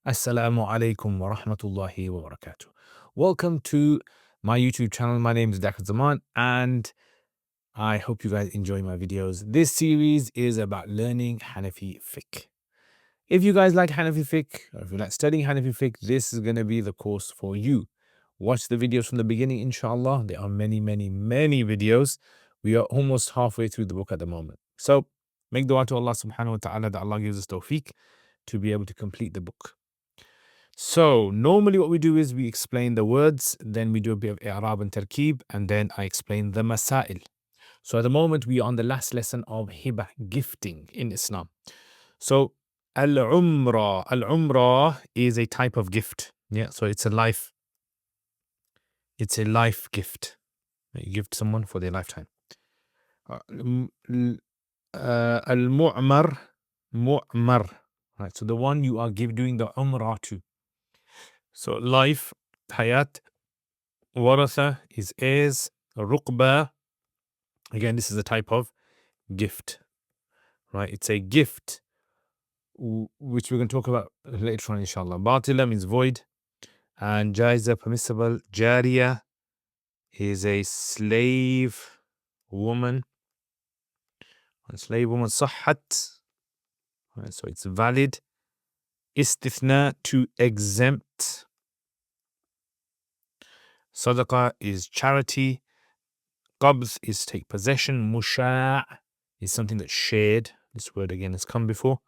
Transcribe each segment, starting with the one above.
Assalamu alaikum wa rahmatullahi wa barakatuh. Welcome to my YouTube channel. My name is Liaquat Zaman and I hope you guys enjoy my videos. This series is about learning Hanafi Fiqh. If you guys like Hanafi Fiqh or if you like studying Hanafi Fiqh, this is going to be the course for you. Watch the videos from the beginning, inshallah. There are many videos. We are almost halfway through the book at the moment. So make dua to Allah subhanahu wa ta'ala that Allah gives us tawfiq to be able to complete the book. So normally what we do is we explain the words, then we do a bit of i'rab and tarkib, and then I explain the masail. So at the moment we are on the last lesson of hibah, gifting in Islam. So al-umrah is a type of gift. Yeah, so it's a life gift. You give to someone for their lifetime. Al-mu'mar, mu'mar. Right, so the one you are doing the umrah to. So life, hayat, waratha is heirs, ruqba, again this is a type of gift, right? It's a gift which we're going to talk about later on inshallah. Batila means void, and jaiza permissible. Jariya is a slave woman. Sahhat, right, so it's valid. Istithna, to exempt. Sadaqah is charity. Qabz is take possession. Musha' is something that's shared. This word again has come before.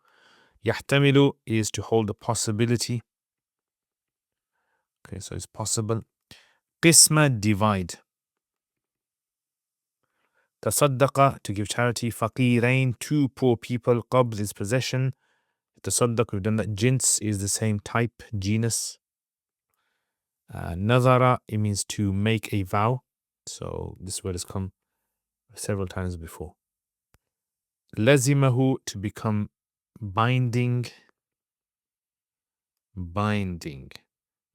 Yahtamilu is to hold a possibility. Okay, so it's possible. Qisma, divide. Tasaddaqa, to give charity. Faqirain, two poor people. Qabz is possession. Tasaddaq, we've done that. Jins is the same type, genus. Nazara, it means to make a vow. So this word has come several times before. Lazimahu, to become binding.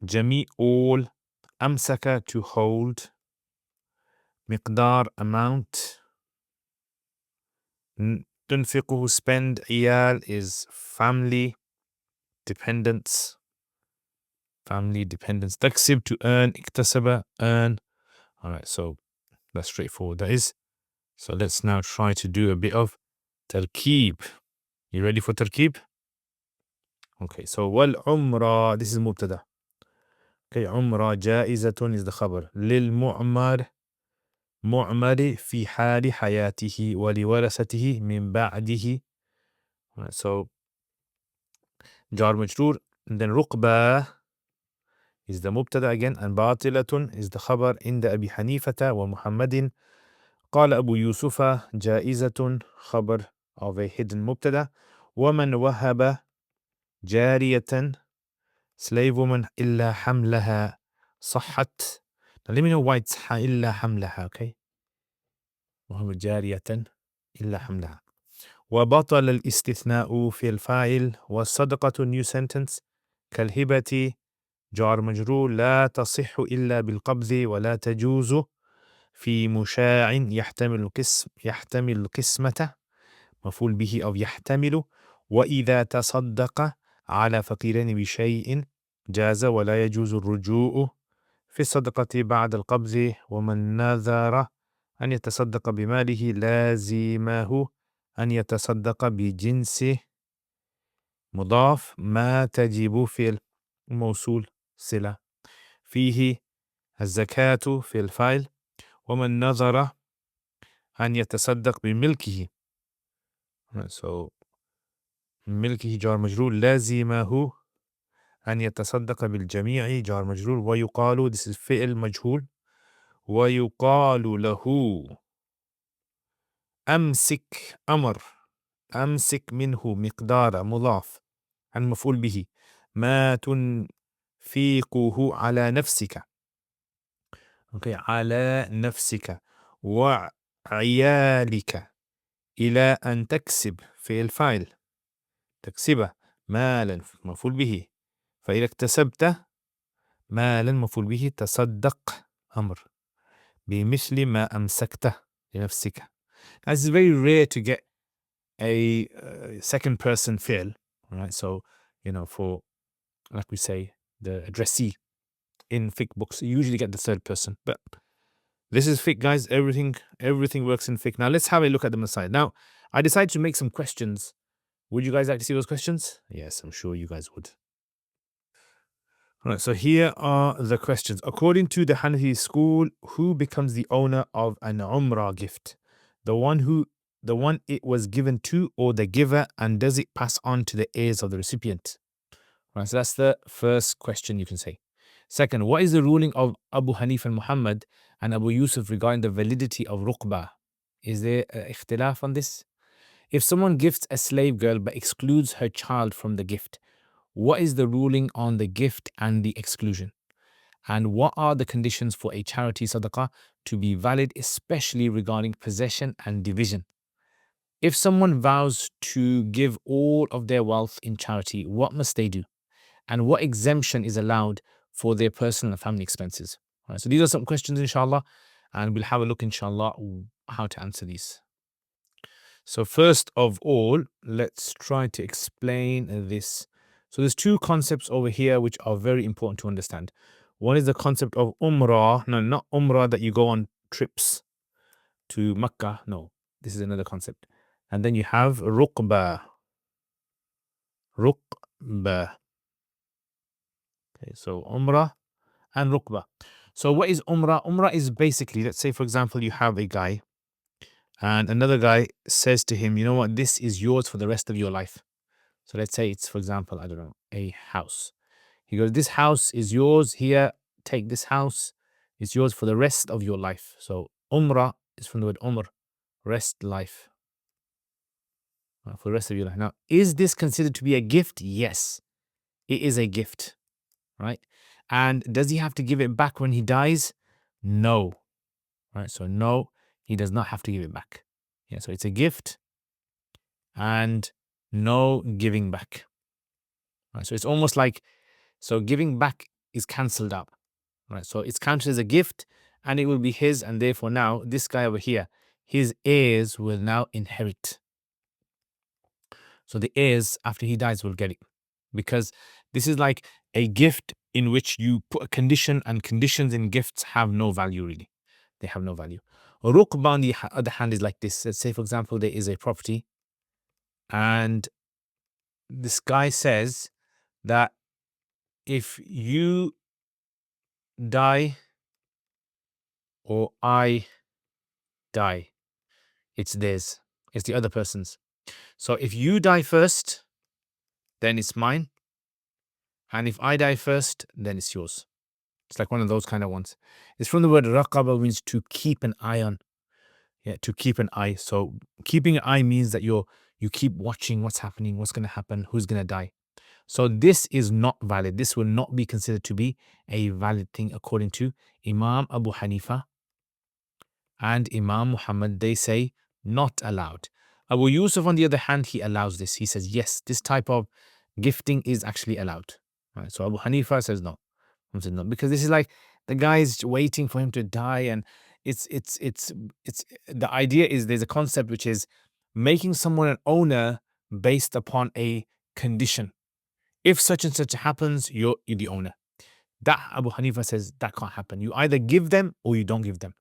Jami, all. Amsaka, to hold. Miqdar, amount. Tunfiquhu, spend. Iyal is family, dependents. Taksib, to earn. Iktasaba, earn. Alright, so that's straightforward. That is. So let's now try to do a bit of tarkeeb. You ready for tarkeeb? Okay, so wal umrah, this is mubtada. Okay, umrah jaizatun is the khabar. Lil mu'mar, mu'mari fi hali hayatihi wa li warasatihi min ba'dihi. So jar majroor, and then ruqba is the mubtada again, and batilatun is the khabar. Inda Abi Hanifata wa Muhammadin. قال أبو يوسف جائزة, خبر of a hidden mubtada. ومن وهب جارية, slave woman, إلا حملها صحت. Now let me know why it's إلا حملها, okay? وهب جارية إلا حملها. وبطل الاستثناء في الفاعل. والصدقة, new sentence. كالهبة جار مجرور. لا تصح إلا بالقبض ولا تجوز في مشاع يحتمل القسمة, مفعول به أو يحتمل. وإذا تصدق على فقيرين بشيء جاز ولا يجوز الرجوع في الصدقة بعد القبض. ومن نذر أن يتصدق بماله لازمه أن يتصدق بجنس مضاف ما تجب في الموصول صلة. فيه الزكاة في الفاعل. ومن نذر أن يتصدق بملكه, so ملكه جار مجرور. لازمه أن يتصدق بالجميع جار مجرور. ويقال, this is فعل مجهول. ويقال له أمسك, أمر. أمسك منه مقدار مضاف عن مفعول به. ما تنفقه على نفسك, okay, على نفسك وعيالك إلى أن تكسب في الفاعل. تكسبه مالا مفعول به. فإذا اكتسبت مالا مفعول به. تصدق أمر بمثل ما أمسكته لنفسك. It's very rare to get a second person fi'l, right? So, for like we say, the addressee in fiqh books. You usually get the third person. But this is fiqh, guys. Everything works in fiqh. Now let's have a look at the Masail. Now, I decided to make some questions. Would you guys like to see those questions? Yes, I'm sure you guys would. All right, so here are the questions. According to the Hanafi school, who becomes the owner of an Umrah gift? The one it was given to, or the giver, and does it pass on to the heirs of the recipient? All right, so that's the first question you can say. Second, what is the ruling of Abu Hanif and Muhammad and Abu Yusuf regarding the validity of ruqbah? Is there ikhtilaf on this? If someone gifts a slave girl but excludes her child from the gift, what is the ruling on the gift and the exclusion? And what are the conditions for a charity sadaqah to be valid, especially regarding possession and division? If someone vows to give all of their wealth in charity, what must they do? And what exemption is allowed for their personal and family expenses? All right, so these are some questions, inshallah, and we'll have a look, inshallah, how to answer these. So first of all, let's try to explain this. So there's two concepts over here which are very important to understand. One is the concept of umrah. No, not umrah that you go on trips to Mecca. No, this is another concept. And then you have ruqbah. Ruqbah. Okay, so umrah and ruqbah. So what is umrah? Umrah is basically, let's say for example, you have a guy and another guy says to him, you know what, this is yours for the rest of your life. So let's say it's, for example, I don't know, a house. He goes, this house is yours here. Take this house. It's yours for the rest of your life. So umrah is from the word umr, rest, life. For the rest of your life. Now, is this considered to be a gift? Yes, it is a gift, right? And does he have to give it back when he dies? No, right? So no, he does not have to give it back. Yeah, so it's a gift and no giving back. Right, so it's almost like, so giving back is cancelled out. Right, so it's counted as a gift and it will be his, and therefore now this guy over here, his heirs will now inherit. So the heirs after he dies will get it, because this is like a gift in which you put a condition, and conditions in gifts have no value really. They have no value. Ruqba on the other hand is like this. Let's say for example there is a property and this guy says that if you die or I die, it's theirs. It's the other person's. So if you die first, then it's mine. And if I die first, then it's yours. It's like one of those kind of ones. It's from the word raqaba, means to keep an eye on. Yeah, to keep an eye. So keeping an eye means that you keep watching what's happening, what's going to happen, who's going to die. So this is not valid. This will not be considered to be a valid thing according to Imam Abu Hanifa and Imam Muhammad. They say not allowed. Abu Yusuf, on the other hand, he allows this. He says, yes, this type of gifting is actually allowed. Right? So Abu Hanifa says no. Says no, because this is like the guy's waiting for him to die, and it's the idea is there's a concept which is making someone an owner based upon a condition. If such and such happens, you're the owner. That Abu Hanifa says that can't happen. You either give them or you don't give them.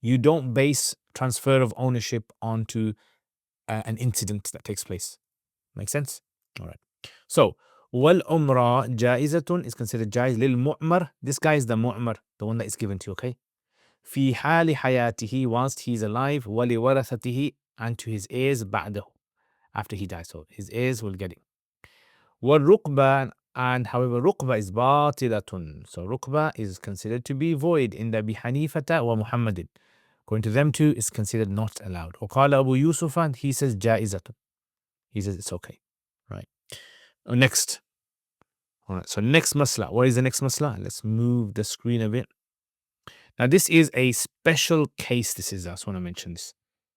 You don't base transfer of ownership onto an incident that takes place. Make sense? All right. So, wal umrah jaizatun is considered jaiz lil mu'mar. This guy is the mu'mar, the one that is given to, okay? Fi hali hayatihi, whilst he's alive, wali warathatihi, and to his heirs ba'dahu, after he dies. So his heirs will get it. Wal ruqba, and however ruqba is batilatun. So ruqba is considered to be void in the Abi Hanifata wa Muhammadin. According to them two, is considered not allowed. Qala Abu Yusuf, and he says jaizatun. He says it's okay. Right. Next. All right. So next masla. What is the next masla? Let's move the screen a bit. Now this is a special case. I just want to mention this.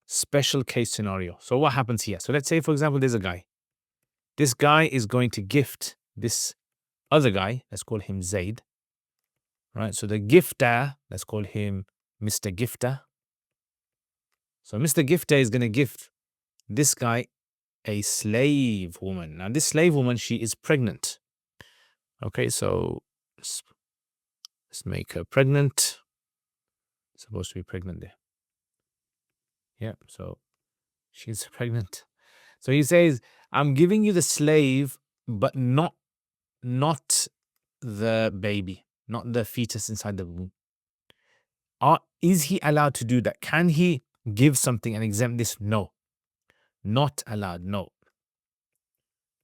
Special case scenario. So what happens here? So let's say, for example, there's a guy. This guy is going to gift this other guy. Let's call him Zaid. Right. So the gifter, let's call him Mr. Gifter. So Mr. Gifter is going to gift this guy a slave woman. Now this slave woman, she is pregnant. Okay, so let's make her pregnant. Supposed to be pregnant there. Yeah, so she's pregnant. So he says, I'm giving you the slave, but not the baby, not the fetus inside the womb. Is he allowed to do that? Can he give something and exempt this? No. Not allowed. No.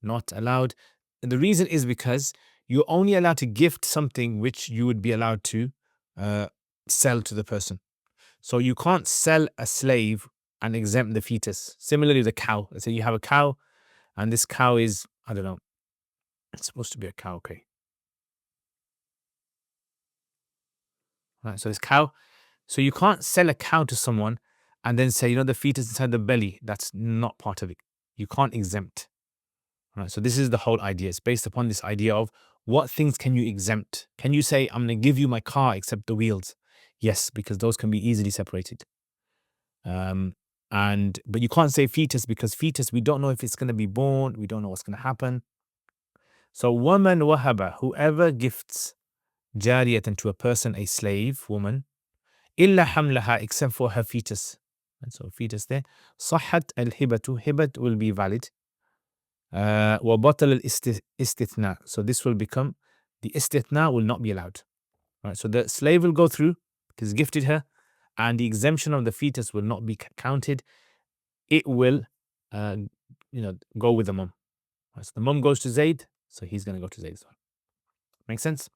Not allowed. And the reason is because you're only allowed to gift something which you would be allowed to sell to the person. So you can't sell a slave and exempt the fetus. Similarly, the cow. Let's say you have a cow and this cow is, I don't know, it's supposed to be a cow, okay. Right, so this cow. So you can't sell a cow to someone and then say, the fetus inside the belly, that's not part of it. You can't exempt. Right, so this is the whole idea. It's based upon this idea of what things can you exempt? Can you say, I'm going to give you my car except the wheels? Yes, because those can be easily separated. But you can't say fetus because fetus, we don't know if it's going to be born. We don't know what's going to happen. So woman wahaba, whoever gifts jariyatan to a person, a slave woman, illa hamlaha, except for her fetus. And so fetus there. Sahhat al-hibatu, hibat will be valid. وبطل الاستثناء. So this will become, the istithna will not be allowed. Right, so the slave will go through because gifted her, and the exemption of the fetus will not be counted. It will, go with the mum. Right, so the mum goes to Zayd, so he's going to go to Zayd as well. Make sense?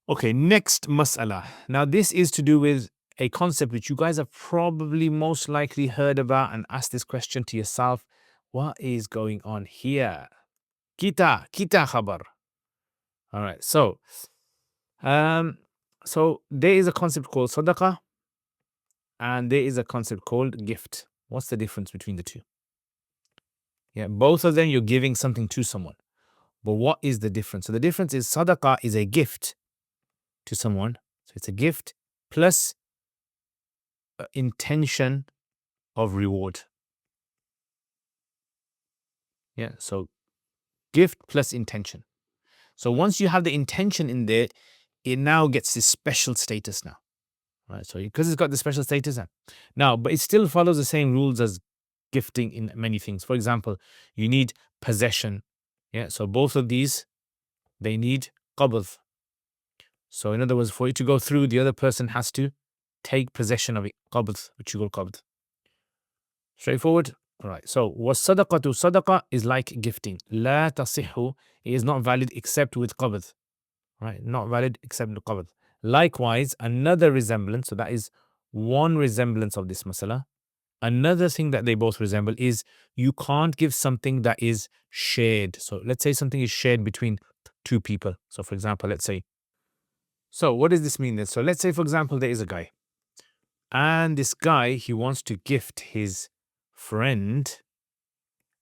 Okay, next mas'ala. Now this is to do with a concept which you guys have probably most likely heard about and asked this question to yourself. What is going on here? Kita khabar. All right, so there is a concept called sadaqah and there is a concept called gift. What's the difference between the two? Yeah, both of them you're giving something to someone. But what is the difference? So the difference is sadaqah is a gift to someone. So it's a gift plus intention of reward. Yeah, so gift plus intention. So once you have the intention in there, it now gets this special status now. Right, so because it's got the special status now, but it still follows the same rules as gifting in many things. For example, you need possession. Yeah, so both of these, they need qabd. So in other words, for it to go through, the other person has to take possession of it, qabd, which you call qabd. Straightforward. All right. So was sadaqatu, sadaqah is like gifting. La tasihhu, it is not valid except with qabd. Right, not valid except with qabd. Likewise, another resemblance, so that is one resemblance of this masala. Another thing that they both resemble is you can't give something that is shared. So let's say something is shared between two people. So for example, so what does this mean then? So let's say, for example, there is a guy. And this guy, he wants to gift his friend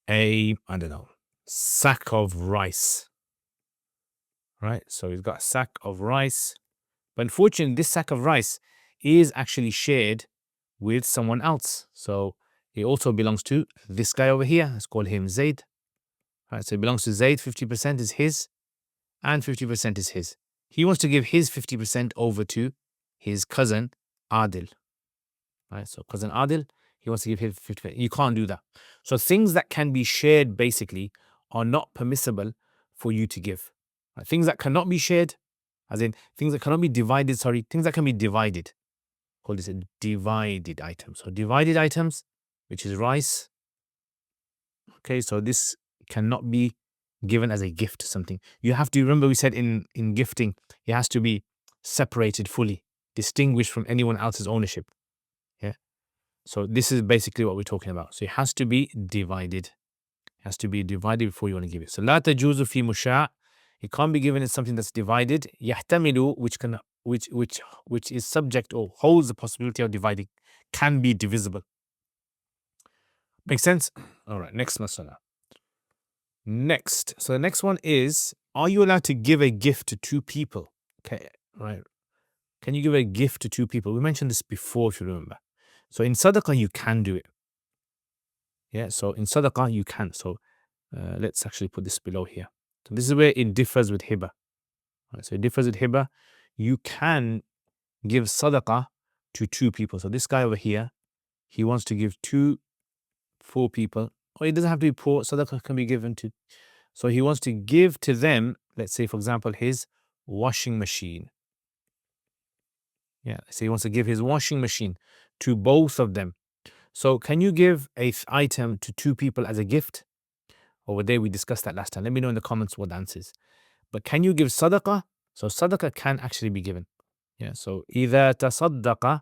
I don't know, sack of rice. Right? So he's got a sack of rice. But unfortunately, this sack of rice is actually shared with someone else. So it also belongs to this guy over here. Let's call him Zayd. Right, so it belongs to Zayd. 50% is his and 50% is his. He wants to give his 50% over to his cousin Adil. Right, so cousin Adil, he wants to give his 50%. You can't do that. So things that can be shared basically are not permissible for you to give. Right, things that cannot be shared, as in things that cannot be divided, things that can be divided. Call this a divided item. So divided items, which is rice. Okay, so this cannot be given as a gift to something. You have to remember, we said in gifting, it has to be separated fully, distinguished from anyone else's ownership. Yeah. So this is basically what we're talking about. So it has to be divided. It has to be divided before you want to give it. So لا تجوز في مشاع. It can't be given as something that's divided. يحتمل, which is subject or holds the possibility of dividing, can be divisible. Make sense? All right, next masala. Next. So the next one is, are you allowed to give a gift to two people? Okay, right. Can you give a gift to two people? We mentioned this before, if you remember. So in sadaqah, you can do it. Yeah, so in sadaqah, you can. So let's actually put this below here. So this is where it differs with hiba. Right, so it differs with hiba. You can give sadaqah to 2 people. So this guy over here, he wants to give 4 people, or it doesn't have to be poor. Sadaqah can be given to. So he wants to give to them, let's say, for example, his washing machine. Yeah, so he wants to give his washing machine to both of them. So can you give a item to 2 people as a gift? Over there, we discussed that last time. Let me know in the comments what the answer is. But can you give sadaqah? So sadaqah can actually be given. Yeah, so إذا تصدق,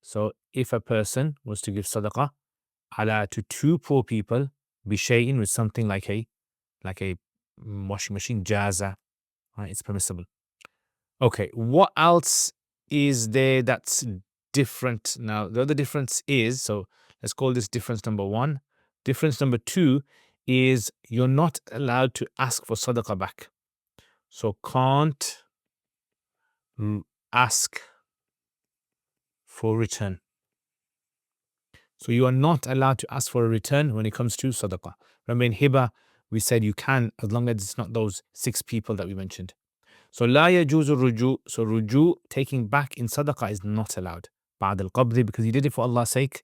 so if a person was to give sadaqah ala to 2 poor people, bishay'in, with something like a washing machine, jaza, right? It's permissible. Okay, what else is there that's different? Now, the other difference is, so let's call this difference number 1. Difference number 2 is you're not allowed to ask for sadaqah back. So can't ask for return. So you are not allowed to ask for a return when it comes to sadaqah. Remember in hiba, we said you can, as long as it's not those 6 people that we mentioned. So la yajuzu ruju, so ruju, taking back in sadaqah, is not allowed. Ba'd al-qabdi, because you did it for Allah's sake.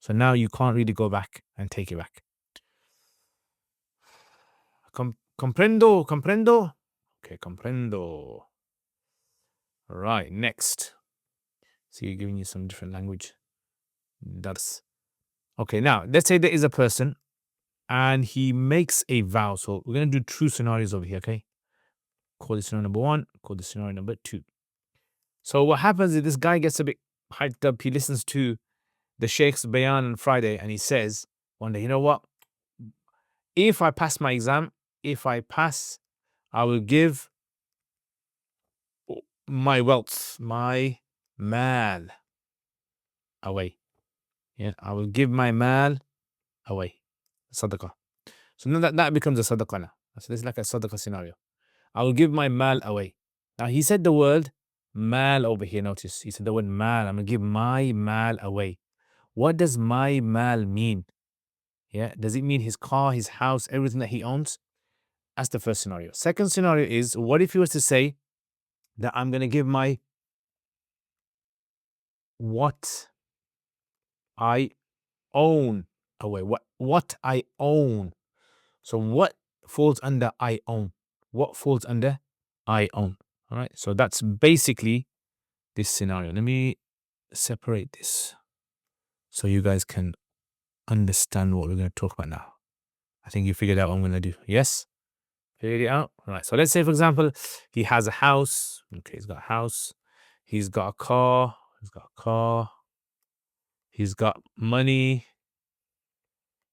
So now you can't really go back and take it back. Comprendo? Okay, comprendo. Right, next. So you're giving you some different language. Dars. Okay, now let's say there is a person and he makes a vow. So we're going to do true scenarios over here, okay? Call this scenario number 1, call this scenario number 2. So what happens is this guy gets a bit hyped up. He listens to the Sheikh's bayan on Friday and he says one day, you know what? If I pass my exam, I will give my wealth, my mal away. Yeah, I will give my mal away. Sadaqah. So now that becomes a sadaqah now. So this is like a sadaqah scenario. I will give my mal away. Now he said the word mal over here. Notice he said the word mal. I'm going to give my mal away. What does my mal mean? Yeah, does it mean his car, his house, everything that he owns? That's the first scenario. Second scenario is, what if he was to say that I'm going to give my what I own away? What I own. So what falls under I own? What falls under I own? All right. So that's basically this scenario. Let me separate this so you guys can understand what we're going to talk about now. I think you figured out what I'm going to do. Yes? Figured it out? All right. So let's say, for example, he has a house. Okay, he's got a house. He's got a car. He's got money.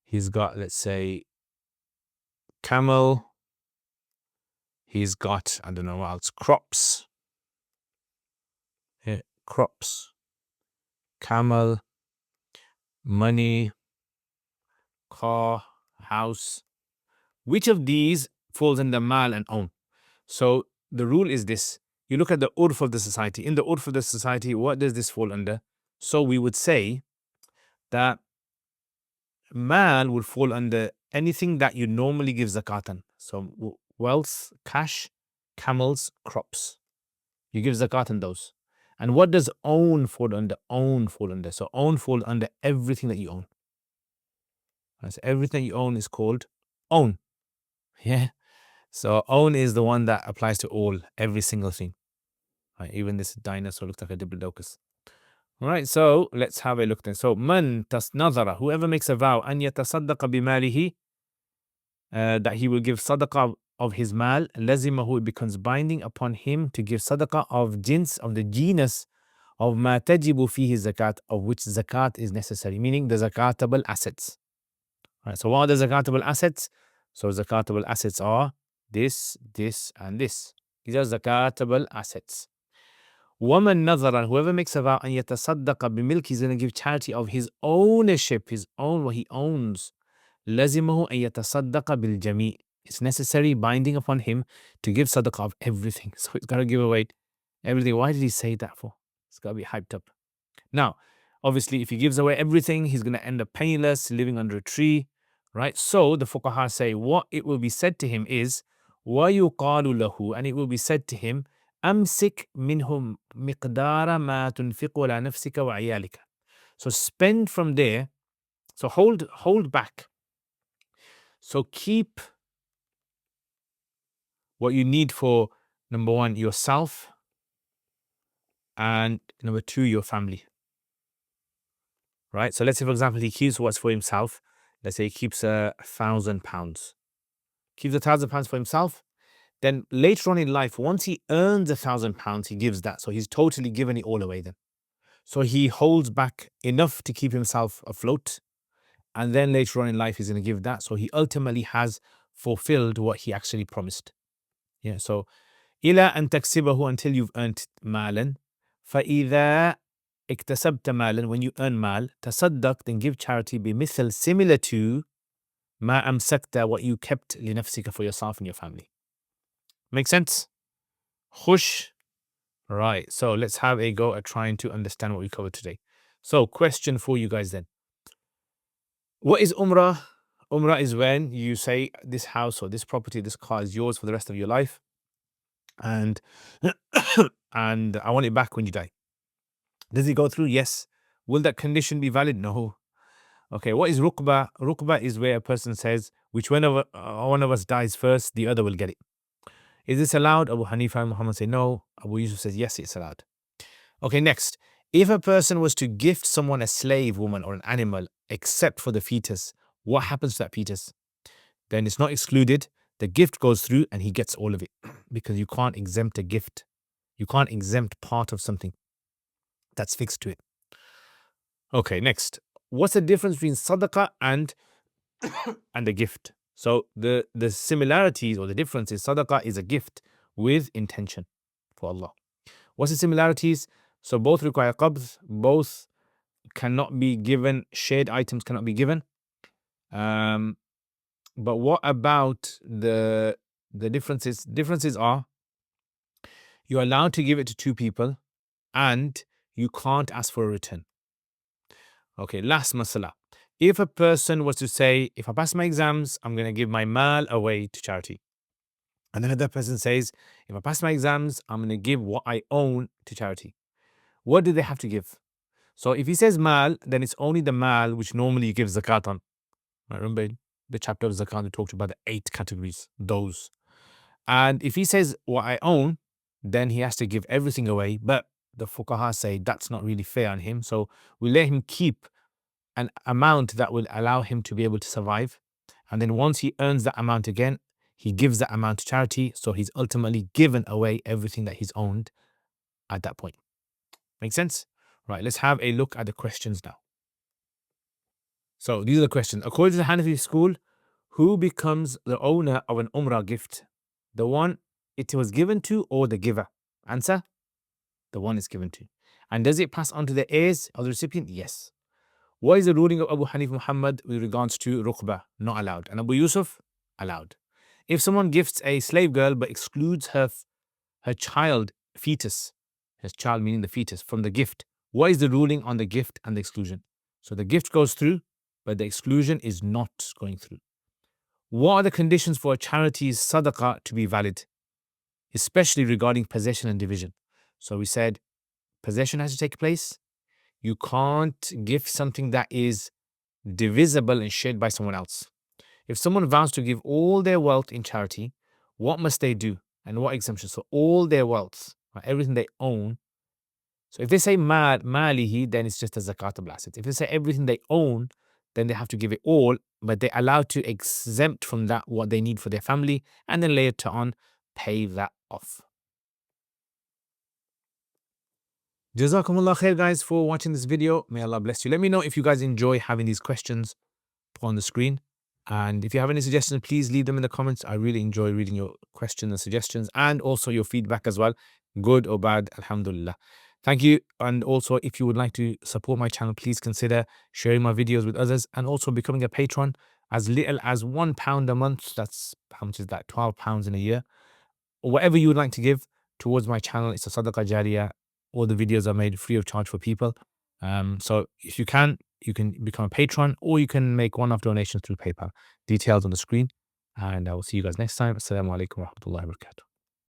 He's got, let's say, camel. He's got, I don't know what else, crops. Yeah, crops. Camel. Money. Car. House. Which of these falls under mal and own? So the rule is this. You look at the urf of the society. In the urf of the society, what does this fall under? So we would say that mal would fall under anything that you normally give zakat on. So wealth, cash, camels, crops. You give zakat on those. And what does own fall under? So own fall under everything that you own. Right, so everything you own is called own. Yeah. So own is the one that applies to every single thing. Right, even this dinosaur looks like a diplodocus. All right, so let's have a look then. So man tasnadara, whoever makes a vow, an yatasaddaqa bimalihi, that he will give sadaqah of his mal, lazimahu, it becomes binding upon him to give sadaqah of the genus of ma tajibu fihi zakat, of which zakat is necessary, meaning the zakatable assets. All right, so what are the zakatable assets? So zakatable assets are this, and this. These are zakatable assets. وَمَنْ نَظَرًا, whoever makes a vow, أَنْ يَتَصَدَّقَ بِمِلْكِ, he's going to give charity of his ownership, what he owns. لَزِمَهُ أَنْ يَتَصَدَّقَ بِالْجَمِيعِ, it's necessary, binding upon him to give sadaqah of everything. So he's got to give away everything. Why did he say that for? It's got to be hyped up. Now, obviously, if he gives away everything, he's going to end up penniless, living under a tree, right? So the fuqaha say what it will be said to him is, وَيُقَالُ لَهُ, and it will be said to him, أَمْسِكْ مِنْهُمْ مِقْدَارَ مَا تُنْفِقُ عَلَى نَفْسِكَ وَعِيَالِكَ. So spend from there. So hold back. So keep what you need for, number one, yourself, and number two, your family. Right? So let's say, for example, he keeps what's for himself. Let's say he keeps £1,000. Keeps £1,000 for himself. Then later on in life, once he earns £1,000, he gives that. So he's totally given it all away then. So he holds back enough to keep himself afloat. And then later on in life, he's going to give that. So he ultimately has fulfilled what he actually promised. Yeah. So إلى أن تكسبه, until you've earned مالا. فإذا اكتسبت مالا, when you earn mal, تصدق, then give charity بمثل, similar to ما أمسكت, what you kept لنفسك, for yourself and your family. Make sense? Khush. Right. So let's have a go at trying to understand what we covered today. So question for you guys then. What is Umrah? Umrah is when you say this house or this property, this car is yours for the rest of your life. And and I want it back when you die. Does it go through? Yes. Will that condition be valid? No. Okay, what is Rukba? Rukba is where a person says, which one of us dies first, the other will get it. Is this allowed? Abu Hanifa and Muhammad say no. Abu Yusuf says yes, it's allowed. Okay, next. If a person was to gift someone a slave woman or an animal, except for the fetus, what happens to that fetus? Then it's not excluded. The gift goes through and he gets all of it, because you can't exempt a gift. You can't exempt part of something that's fixed to it. Okay, next. What's the difference between sadaqah and a gift? So the similarities or the difference is sadaqah is a gift with intention for Allah. What's the similarities? So both require qabd, both cannot be given, shared items cannot be given. But what about the differences? Differences are, you're allowed to give it to two people and you can't ask for a return. Okay, last masala. If a person was to say, if I pass my exams, I'm going to give my mal away to charity. And then another person says, if I pass my exams, I'm going to give what I own to charity. What do they have to give? So if he says mal, then it's only the mal which normally you give zakat on. Right, remember the chapter of zakat, we talked about the 8 categories, those. And if he says what I own, then he has to give everything away. But the fuqaha say that's not really fair on him. So we let him keep an amount that will allow him to be able to survive. And then once he earns that amount again, he gives that amount to charity. So he's ultimately given away everything that he's owned at that point. Make sense? Right, let's have a look at the questions now. So these are the questions. According to the Hanafi school, who becomes the owner of an Umrah gift? The one it was given to or the giver? Answer? The one it's given to. And does it pass on to the heirs of the recipient? Yes. What is the ruling of Abu Hanifa Muhammad with regards to Ruqbah? Not allowed. And Abu Yusuf? Allowed. If someone gifts a slave girl but excludes her child, fetus, his child meaning the fetus, from the gift, what is the ruling on the gift and the exclusion? So the gift goes through, but the exclusion is not going through. What are the conditions for a charity's sadaqah to be valid, especially regarding possession and division? So we said possession has to take place. You can't give something that is divisible and shared by someone else. If someone vows to give all their wealth in charity, what must they do? And what exemption? So all their wealth, right, everything they own. So if they say malihi, then it's just a zakat of assets. If they say everything they own, then they have to give it all, but they're allowed to exempt from that what they need for their family, and then later on pay that off. Jazakumullah khair, guys, for watching this video. May Allah bless you. Let me know if you guys enjoy having these questions on the screen. And if you have any suggestions, please leave them in the comments. I really enjoy reading your questions and suggestions, and also your feedback as well, good or bad, alhamdulillah. Thank you. And also, if you would like to support my channel, please consider sharing my videos with others and also becoming a patron. As little as £1 a month, that's, how much is that, £12 in a year, or whatever you would like to give towards my channel. It's a sadaqah jariyah. All the videos are made free of charge for people. So if you can become a patron, or you can make one-off donations through PayPal. Details on the screen. And I will see you guys next time. Assalamu alaikum wa rahmatullahi wa barakatuh.